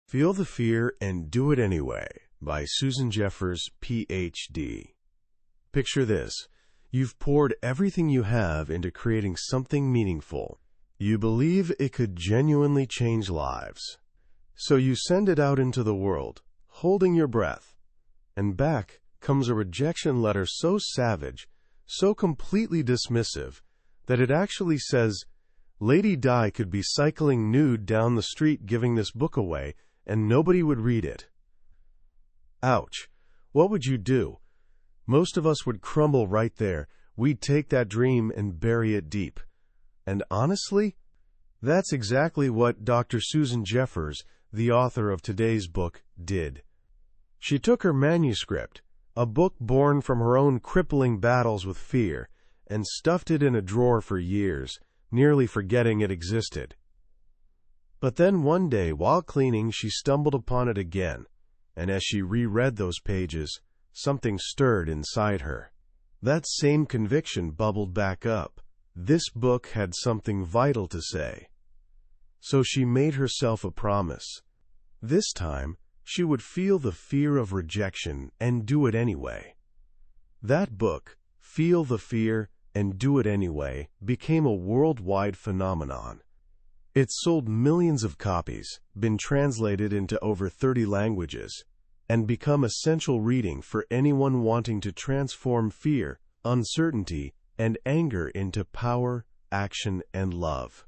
Feel the Fear and Do It Anyway by Susan Jeffers, Ph.D. Picture this. You've poured everything you have into creating something meaningful. You believe it could genuinely change lives. So you send it out into the world, holding your breath. And back comes a rejection letter so savage, so completely dismissive, that it actually says, Lady Di could be cycling nude down the street giving this book away, and nobody would read it. Ouch. What would you do? Most of us would crumble right there. We'd take that dream and bury it deep. And honestly, that's exactly what Dr. Susan Jeffers, the author of today's book, did. She took her manuscript, a book born from her own crippling battles with fear, and stuffed it in a drawer for years, nearly forgetting it existed. But then one day, while cleaning, she stumbled upon it again, and as she reread those pages, something stirred inside her. That same conviction bubbled back up. This book had something vital to say. So she made herself a promise. This time, she would feel the fear of rejection and do it anyway. That book, Feel the Fear and Do It Anyway, became a worldwide phenomenon. It's sold millions of copies, been translated into over 30 languages, and become essential reading for anyone wanting to transform fear, uncertainty, and anger into power, action, and love.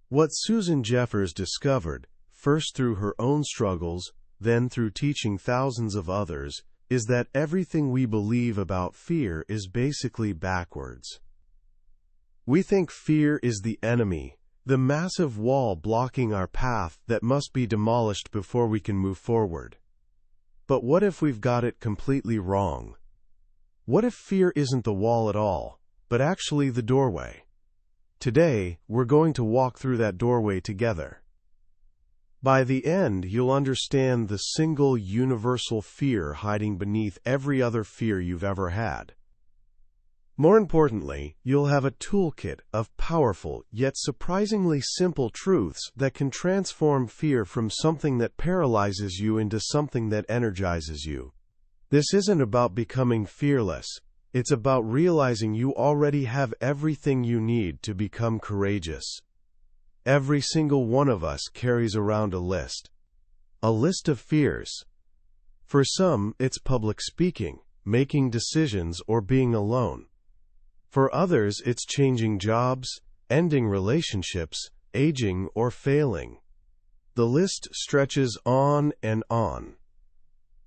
What Susan Jeffers discovered, first through her own struggles, then through teaching thousands of others, is that everything we believe about fear is basically backwards. We think fear is the enemy, the massive wall blocking our path that must be demolished before we can move forward. But what if we've got it completely wrong? What if fear isn't the wall at all, but actually the doorway? Today, we're going to walk through that doorway together. By the end, you'll understand the single universal fear hiding beneath every other fear you've ever had. More importantly, you'll have a toolkit of powerful yet surprisingly simple truths that can transform fear from something that paralyzes you into something that energizes you. This isn't about becoming fearless. It's about realizing you already have everything you need to become courageous. Every single one of us carries around a list of fears. For some, it's public speaking, making decisions, or being alone. For others, it's changing jobs, ending relationships, aging, or failing. The list stretches on and on.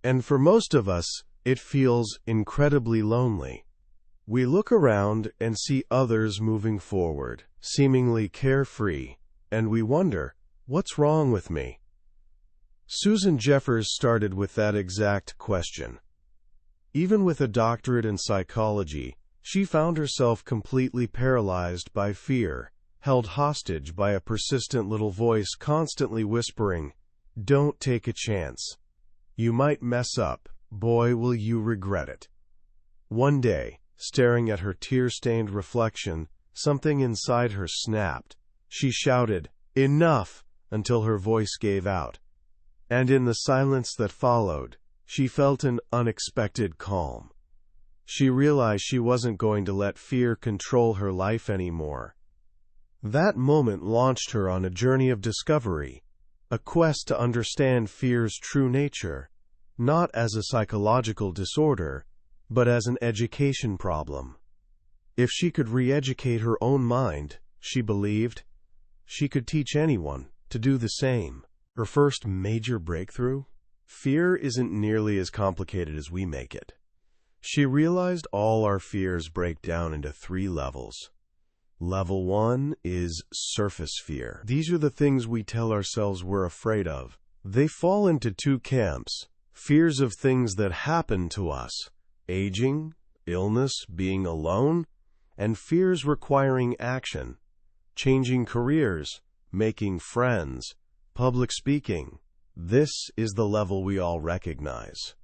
And for most of us, it feels incredibly lonely. We look around and see others moving forward, seemingly carefree, and we wonder, what's wrong with me? Susan Jeffers started with that exact question. Even with a doctorate in psychology, she found herself completely paralyzed by fear, held hostage by a persistent little voice constantly whispering, "Don't take a chance. You might mess up. Boy, will you regret it." One day, staring at her tear-stained reflection, something inside her snapped. She shouted, "Enough!" until her voice gave out. And in the silence that followed, she felt an unexpected calm. She realized she wasn't going to let fear control her life anymore. That moment launched her on a journey of discovery, a quest to understand fear's true nature, not as a psychological disorder, but as an education problem. If she could re-educate her own mind, she believed, she could teach anyone to do the same. Her first major breakthrough? Fear isn't nearly as complicated as we make it. She realized all our fears break down into 3 levels. Level 1 is surface fear. These are the things we tell ourselves we're afraid of. They fall into 2 camps. Fears of things that happen to us, aging, illness, being alone, and fears requiring action, changing careers, making friends, public speaking. This is the level we all recognize.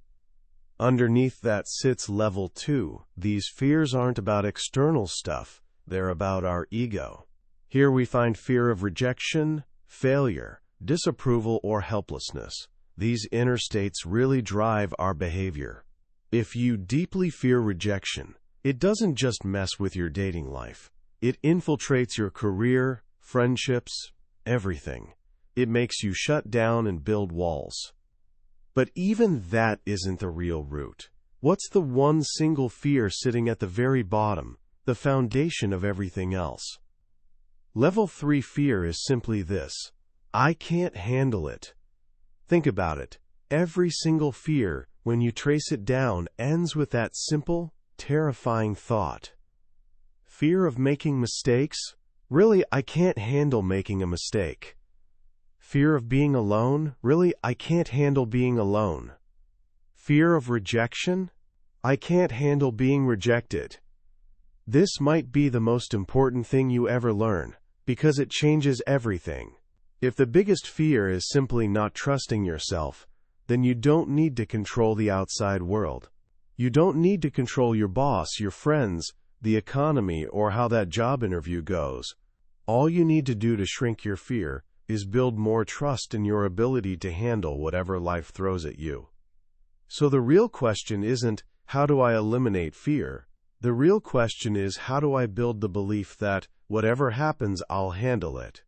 Underneath that sits level 2. These fears aren't about external stuff, they're about our ego. Here we find fear of rejection, failure, disapproval, or helplessness. These inner states really drive our behavior. If you deeply fear rejection, it doesn't just mess with your dating life. It infiltrates your career, friendships, everything. It makes you shut down and build walls. But even that isn't the real root. What's the one single fear sitting at the very bottom, the foundation of everything else? Level 3 fear is simply this: I can't handle it. Think about it. Every single fear, when you trace it down, ends with that simple, terrifying thought. Fear of making mistakes? Really, I can't handle making a mistake. Fear of being alone? Really, I can't handle being alone. Fear of rejection? I can't handle being rejected. This might be the most important thing you ever learn, because it changes everything. If the biggest fear is simply not trusting yourself, then you don't need to control the outside world. You don't need to control your boss, your friends, the economy, or how that job interview goes. All you need to do to shrink your fear is build more trust in your ability to handle whatever life throws at you. So the real question isn't, how do I eliminate fear? The real question is, how do I build the belief that, whatever happens, I'll handle it?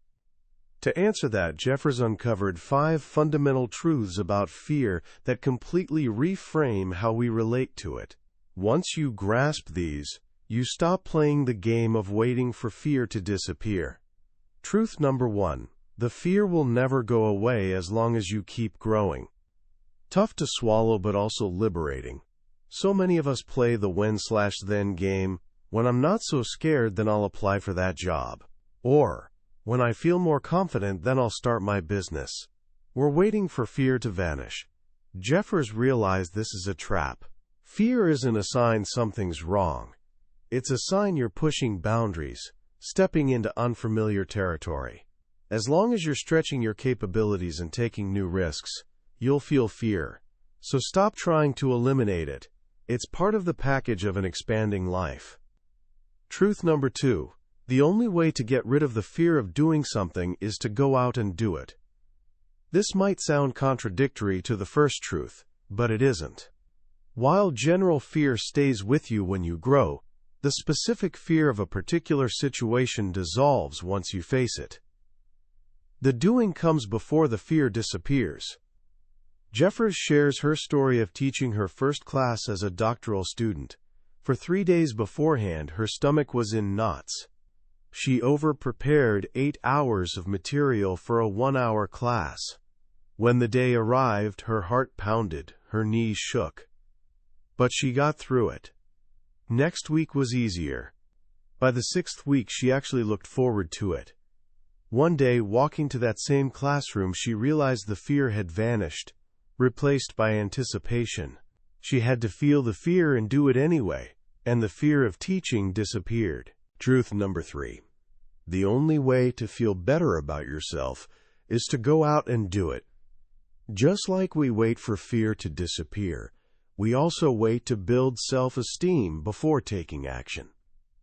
To answer that, Jeffers uncovered 5 fundamental truths about fear that completely reframe how we relate to it. Once you grasp these, you stop playing the game of waiting for fear to disappear. Truth number 1. The fear will never go away as long as you keep growing. Tough to swallow, but also liberating. So many of us play the when/then game. When I'm not so scared, then I'll apply for that job. Or, when I feel more confident, then I'll start my business. We're waiting for fear to vanish. Jeffers realized this is a trap. Fear isn't a sign something's wrong. It's a sign you're pushing boundaries, stepping into unfamiliar territory. As long as you're stretching your capabilities and taking new risks, you'll feel fear. So stop trying to eliminate it. It's part of the package of an expanding life. Truth number 2. The only way to get rid of the fear of doing something is to go out and do it. This might sound contradictory to the first truth, but it isn't. While general fear stays with you when you grow, the specific fear of a particular situation dissolves once you face it. The doing comes before the fear disappears. Jeffers shares her story of teaching her first class as a doctoral student. For 3 days beforehand, her stomach was in knots. She over-prepared 8 hours of material for a 1-hour class. When the day arrived, her heart pounded, her knees shook. But she got through it. Next week was easier. By the 6th week, she actually looked forward to it. One day, walking to that same classroom, she realized the fear had vanished, replaced by anticipation. She had to feel the fear and do it anyway, and the fear of teaching disappeared. Truth number 3. The only way to feel better about yourself is to go out and do it. Just like we wait for fear to disappear, we also wait to build self-esteem before taking action.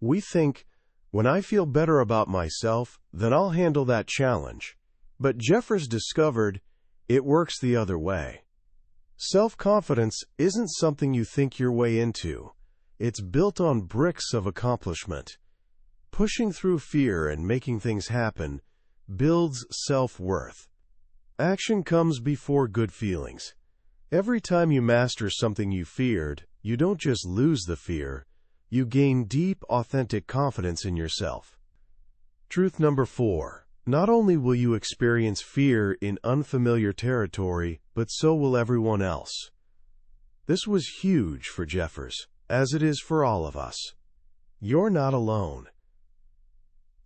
We think, when I feel better about myself, then I'll handle that challenge. But Jeffers discovered it works the other way. Self-confidence isn't something you think your way into. It's built on bricks of accomplishment. Pushing through fear and making things happen builds self-worth. Action comes before good feelings. Every time you master something you feared, you don't just lose the fear, you gain deep, authentic confidence in yourself. Truth number 4. Not only will you experience fear in unfamiliar territory, but so will everyone else. This was huge for Jeffers, as it is for all of us. You're not alone.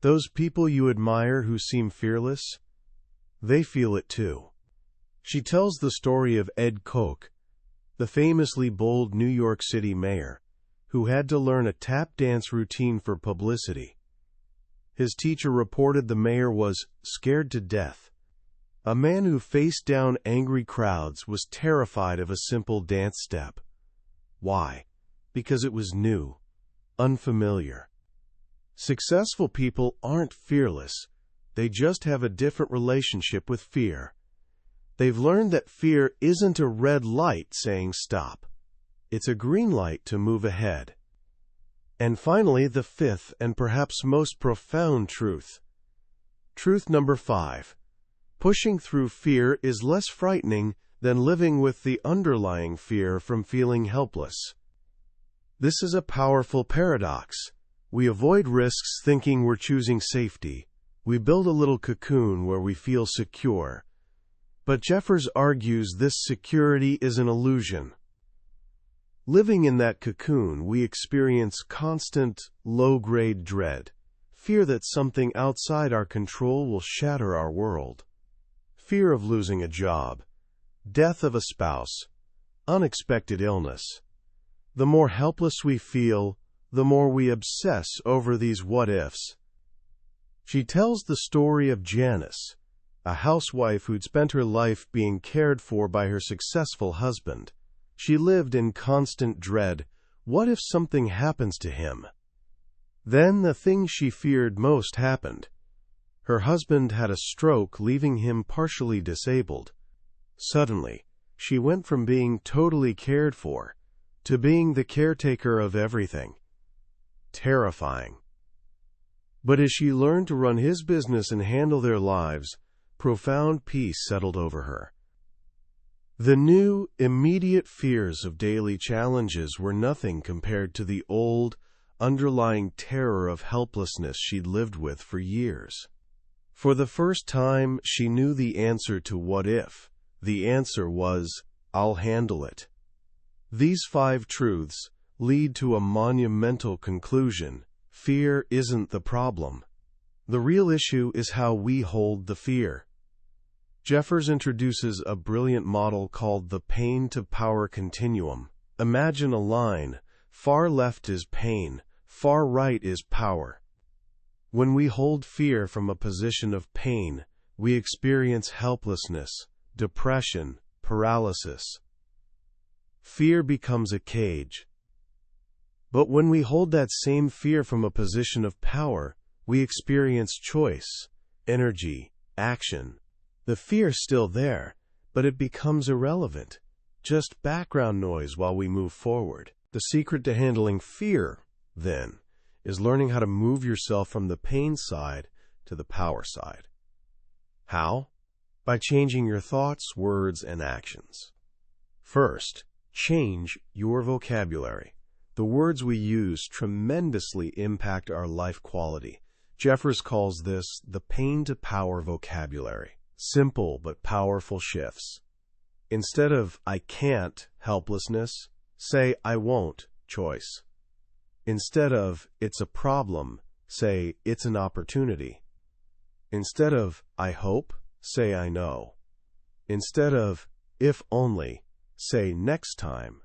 Those people you admire who seem fearless, they feel it too. She tells the story of Ed Koch, the famously bold New York City mayor, who had to learn a tap dance routine for publicity. His teacher reported the mayor was scared to death. A man who faced down angry crowds was terrified of a simple dance step. Why? Because it was new, unfamiliar. Successful people aren't fearless. They just have a different relationship with fear. They've learned that fear isn't a red light saying stop. It's a green light to move ahead. And finally, the fifth and perhaps most profound truth. Truth number 5. Pushing through fear is less frightening than living with the underlying fear from feeling helpless. This is a powerful paradox. We avoid risks thinking we're choosing safety. We build a little cocoon where we feel secure. But Jeffers argues this security is an illusion. Living in that cocoon, we experience constant, low-grade dread, fear that something outside our control will shatter our world. Fear of losing a job, death of a spouse, unexpected illness. The more helpless we feel, the more we obsess over these what-ifs. She tells the story of Janice, a housewife who'd spent her life being cared for by her successful husband. She lived in constant dread. What if something happens to him? Then the thing she feared most happened. Her husband had a stroke, leaving him partially disabled. Suddenly, she went from being totally cared for to being the caretaker of everything. Terrifying. But as she learned to run his business and handle their lives, profound peace settled over her. The new, immediate fears of daily challenges were nothing compared to the old, underlying terror of helplessness she'd lived with for years. For the first time, she knew the answer to what if. The answer was, I'll handle it. These 5 truths lead to a monumental conclusion. Fear isn't the problem. The real issue is how we hold the fear. Jeffers introduces a brilliant model called the pain-to-power continuum. Imagine a line. Far left is pain, far right is power. When we hold fear from a position of pain, we experience helplessness, depression, paralysis. Fear becomes a cage. But when we hold that same fear from a position of power, we experience choice, energy, action. The fear's still there, but it becomes irrelevant, just background noise while we move forward. The secret to handling fear, then, is learning how to move yourself from the pain side to the power side. How? By changing your thoughts, words, and actions. First, change your vocabulary. The words we use tremendously impact our life quality. Jeffers calls this the pain-to-power vocabulary. Simple but powerful shifts. Instead of I can't, helplessness, say I won't, choice. Instead of it's a problem, say it's an opportunity. Instead of I hope, say I know. Instead of if only, say next time.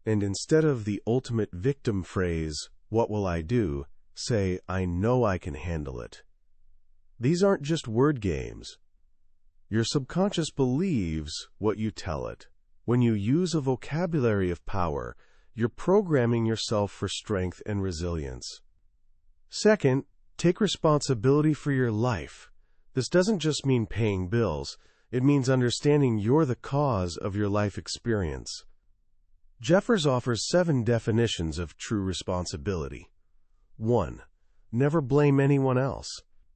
And instead of the ultimate victim phrase, what will I do, say I know I can handle it. These aren't just word games. Your subconscious believes what you tell it. When you use a vocabulary of power, you're programming yourself for strength and resilience. Second, take responsibility for your life. This doesn't just mean paying bills. It means understanding you're the cause of your life experience. Jeffers offers 7 definitions of true responsibility. 1. Never blame anyone else.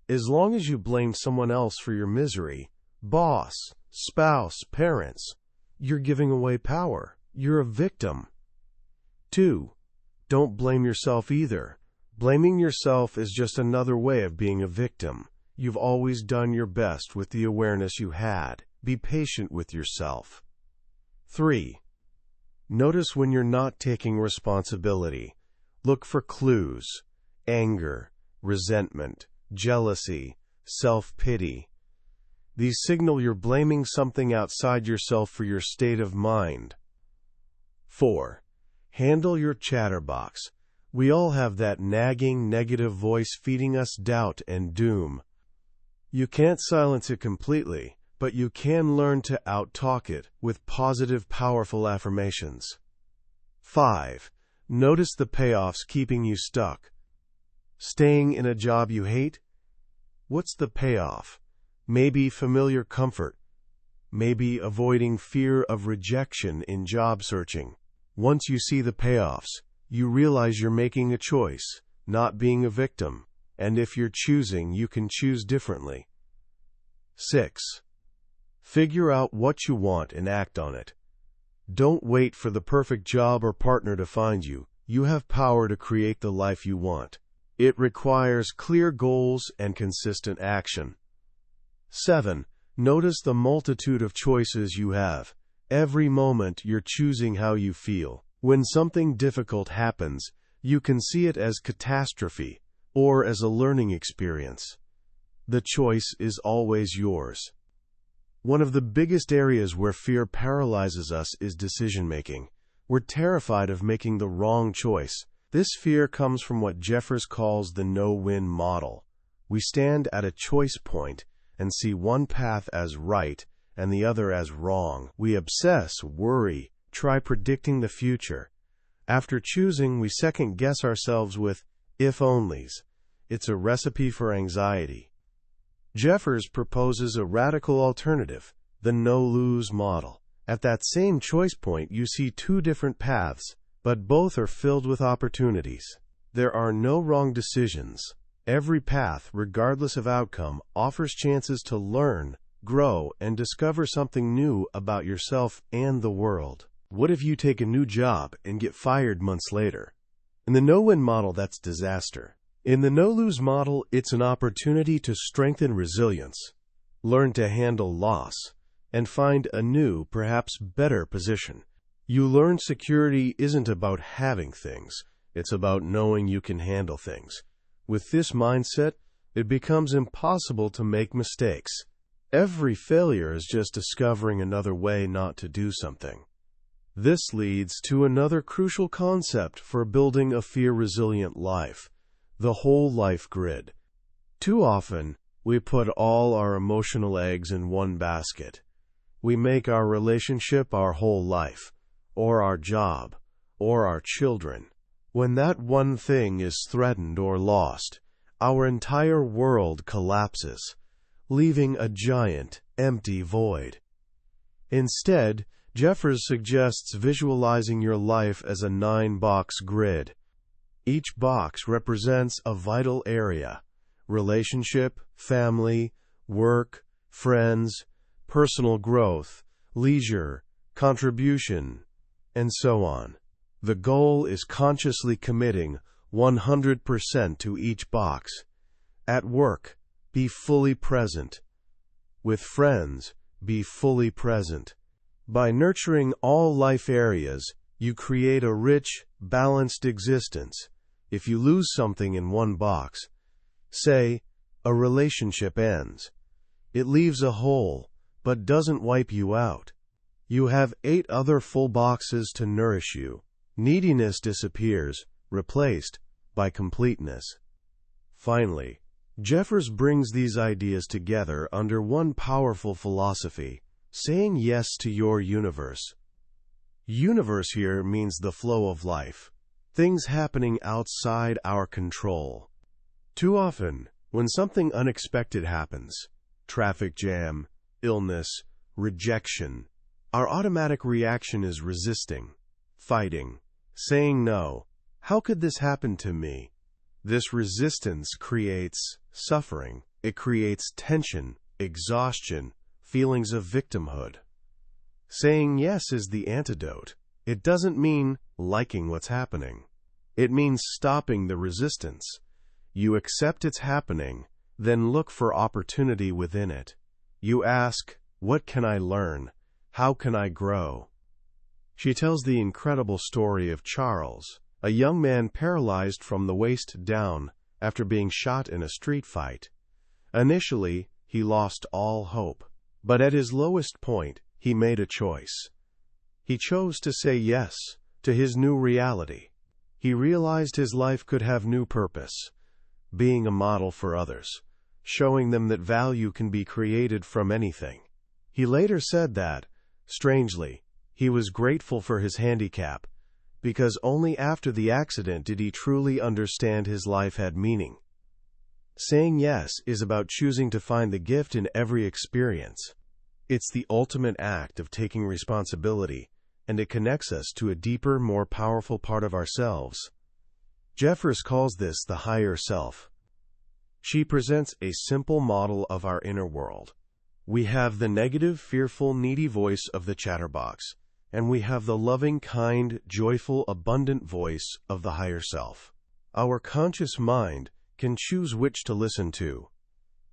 As long as you blame someone else for your misery, boss, spouse, parents, you're giving away power. You're a victim. 2. Don't blame yourself either. Blaming yourself is just another way of being a victim. You've always done your best with the awareness you had. Be patient with yourself. 3. Notice when you're not taking responsibility. Look for clues: anger, resentment, jealousy, self-pity. These signal you're blaming something outside yourself for your state of mind. 4. Handle your chatterbox. We all have that nagging, negative voice feeding us doubt and doom. You can't silence it completely, but you can learn to out-talk it with positive, powerful affirmations. 5. Notice the payoffs keeping you stuck. Staying in a job you hate? What's the payoff? Maybe familiar comfort. Maybe avoiding fear of rejection in job searching. Once you see the payoffs, you realize you're making a choice, not being a victim. And if you're choosing, you can choose differently. 6. Figure out what you want and act on it. Don't wait for the perfect job or partner to find you. You have power to create the life you want. It requires clear goals and consistent action. 7. Notice the multitude of choices you have. Every moment you're choosing how you feel. When something difficult happens, you can see it as catastrophe or as a learning experience. The choice is always yours. One of the biggest areas where fear paralyzes us is decision-making. We're terrified of making the wrong choice. This fear comes from what Jeffers calls the no-win model. We stand at a choice point and see one path as right and the other as wrong. We obsess, worry, try predicting the future. After choosing, we second-guess ourselves with if-onlys. It's a recipe for anxiety. Jeffers proposes a radical alternative, the no-lose model. At that same choice point, you see two different paths, but both are filled with opportunities. There are no wrong decisions. Every path, regardless of outcome, offers chances to learn, grow, and discover something new about yourself and the world. What if you take a new job and get fired months later? In the no-win model, that's disaster. In the no-lose model, it's an opportunity to strengthen resilience, learn to handle loss, and find a new, perhaps better position. You learn security isn't about having things, it's about knowing you can handle things. With this mindset, it becomes impossible to make mistakes. Every failure is just discovering another way not to do something. This leads to another crucial concept for building a fear-resilient life, the whole life grid. Too often, we put all our emotional eggs in one basket. We make our relationship our whole life, or our job, or our children. When that one thing is threatened or lost, our entire world collapses, leaving a giant, empty void. Instead, Jeffers suggests visualizing your life as a 9-box grid. Each box represents a vital area: relationship, family, work, friends, personal growth, leisure, contribution, and so on. The goal is consciously committing 100% to each box. At work, be fully present. With friends, be fully present. By nurturing all life areas, you create a rich, balanced existence. If you lose something in one box, say, a relationship ends, it leaves a hole, but doesn't wipe you out. You have 8 other full boxes to nourish you. Neediness disappears, replaced by completeness. Finally, Jeffers brings these ideas together under one powerful philosophy: saying yes to your universe. Universe here means the flow of life, things happening outside our control. Too often, when something unexpected happens, traffic jam, illness, rejection, our automatic reaction is resisting, fighting, saying no. How could this happen to me? This resistance creates suffering. It creates tension, exhaustion, feelings of victimhood. Saying yes is the antidote. It doesn't mean liking what's happening. It means stopping the resistance. You accept it's happening, then look for opportunity within it. You ask, what can I learn? How can I grow? She tells the incredible story of Charles, a young man paralyzed from the waist down after being shot in a street fight. Initially, he lost all hope, but at his lowest point, he made a choice. He chose to say yes to his new reality. He realized his life could have new purpose, being a model for others, showing them that value can be created from anything. He later said that, strangely, he was grateful for his handicap, because only after the accident did he truly understand his life had meaning. Saying yes is about choosing to find the gift in every experience. It's the ultimate act of taking responsibility, and it connects us to a deeper, more powerful part of ourselves. Jeffers calls this the higher self. She presents a simple model of our inner world. We have the negative, fearful, needy voice of the chatterbox, and we have the loving, kind, joyful, abundant voice of the higher self. Our conscious mind can choose which to listen to.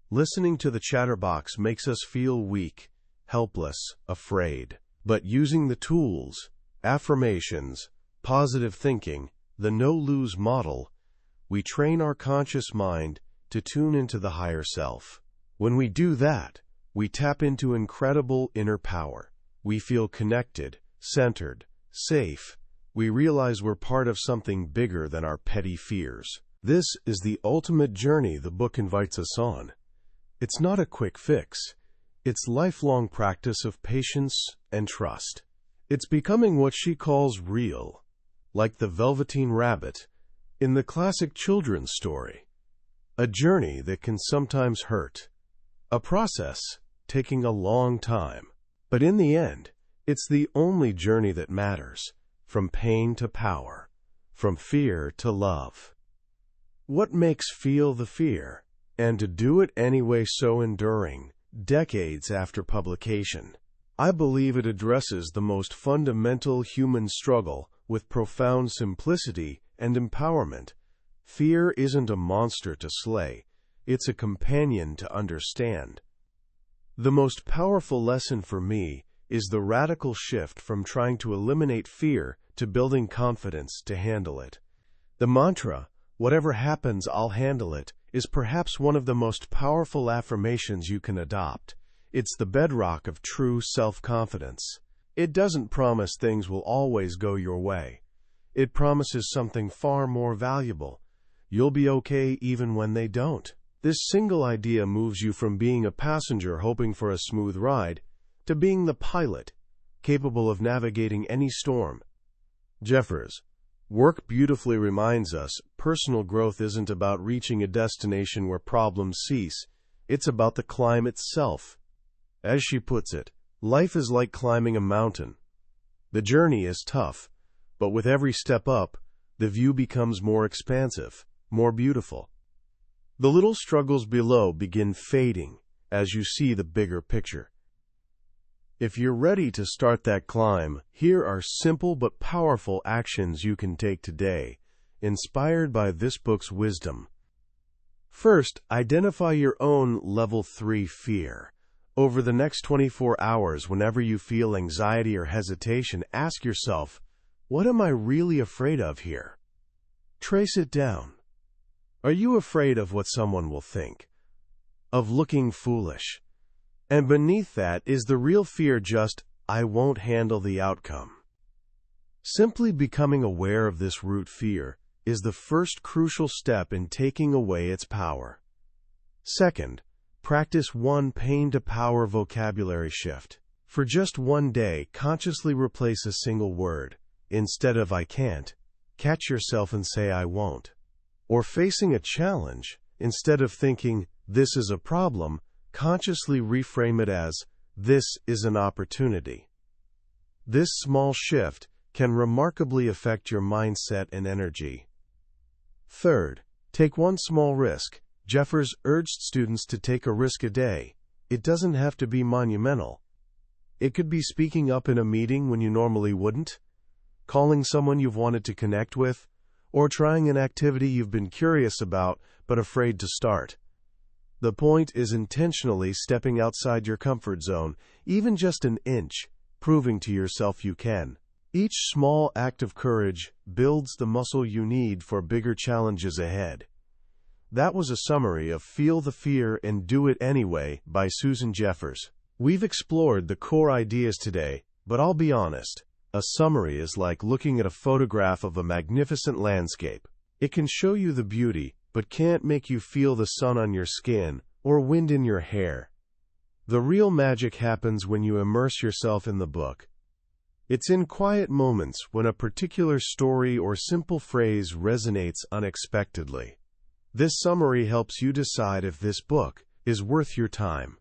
Listening to the chatterbox makes us feel weak, helpless, afraid. But using the tools, affirmations, positive thinking, the no-lose model, we train our conscious mind to tune into the higher self. When we do that, we tap into incredible inner power. We feel connected, centered, safe. We realize we're part of something bigger than our petty fears. This is the ultimate journey the book invites us on. It's not a quick fix. It's lifelong practice of patience and trust. It's becoming what she calls real, like the Velveteen Rabbit in the classic children's story. A journey that can sometimes hurt. A process taking a long time. But in the end, it's the only journey that matters, from pain to power, from fear to love. What makes feel the fear, and to do it anyway so enduring, decades after publication? I believe it addresses the most fundamental human struggle with profound simplicity and empowerment. Fear isn't a monster to slay, it's a companion to understand. The most powerful lesson for me is the radical shift from trying to eliminate fear to building confidence to handle it. The mantra, "Whatever happens, I'll handle it," is perhaps one of the most powerful affirmations you can adopt. It's the bedrock of true self-confidence. It doesn't promise things will always go your way. It promises something far more valuable. You'll be okay even when they don't. This single idea moves you from being a passenger hoping for a smooth ride to being the pilot, capable of navigating any storm. Jeffers' work beautifully reminds us personal growth isn't about reaching a destination where problems cease. It's about the climb itself. As she puts it, life is like climbing a mountain. The journey is tough, but with every step up, the view becomes more expansive, more beautiful. The little struggles below begin fading as you see the bigger picture. If you're ready to start that climb, here are simple but powerful actions you can take today, inspired by this book's wisdom. First, identify your own level 3 fear. Over the next 24 hours, whenever you feel anxiety or hesitation, ask yourself, what am I really afraid of here? Trace it down. Are you afraid of what someone will think? Of looking foolish? And beneath that, is the real fear just, I won't handle the outcome? Simply becoming aware of this root fear is the first crucial step in taking away its power. Second, practice one pain-to-power vocabulary shift. For just one day, consciously replace a single word. Instead of I can't, catch yourself and say I won't. Or facing a challenge, instead of thinking this is a problem, consciously reframe it as this is an opportunity. This small shift can remarkably affect your mindset and energy. Third, take one small risk. Jeffers urged students to take a risk a day. It doesn't have to be monumental. It could be speaking up in a meeting when you normally wouldn't, calling someone you've wanted to connect with, or trying an activity you've been curious about but afraid to start. The point is intentionally stepping outside your comfort zone, even just an inch, proving to yourself you can. Each small act of courage builds the muscle you need for bigger challenges ahead. That was a summary of Feel the Fear and Do It Anyway by Susan Jeffers. We've explored the core ideas today, but I'll be honest, a summary is like looking at a photograph of a magnificent landscape. It can show you the beauty, but can't make you feel the sun on your skin or wind in your hair. The real magic happens when you immerse yourself in the book. It's in quiet moments when a particular story or simple phrase resonates unexpectedly. This summary helps you decide if this book is worth your time.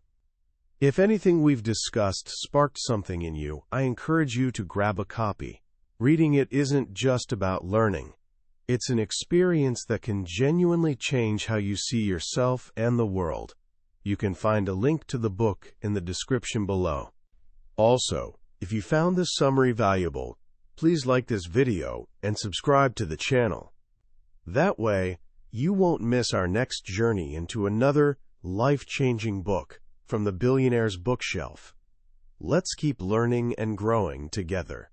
If anything we've discussed sparked something in you, I encourage you to grab a copy. Reading it isn't just about learning. It's an experience that can genuinely change how you see yourself and the world. You can find a link to the book in the description below. Also, if you found this summary valuable, please like this video and subscribe to the channel. That way, you won't miss our next journey into another life-changing book from the billionaire's bookshelf. Let's keep learning and growing together.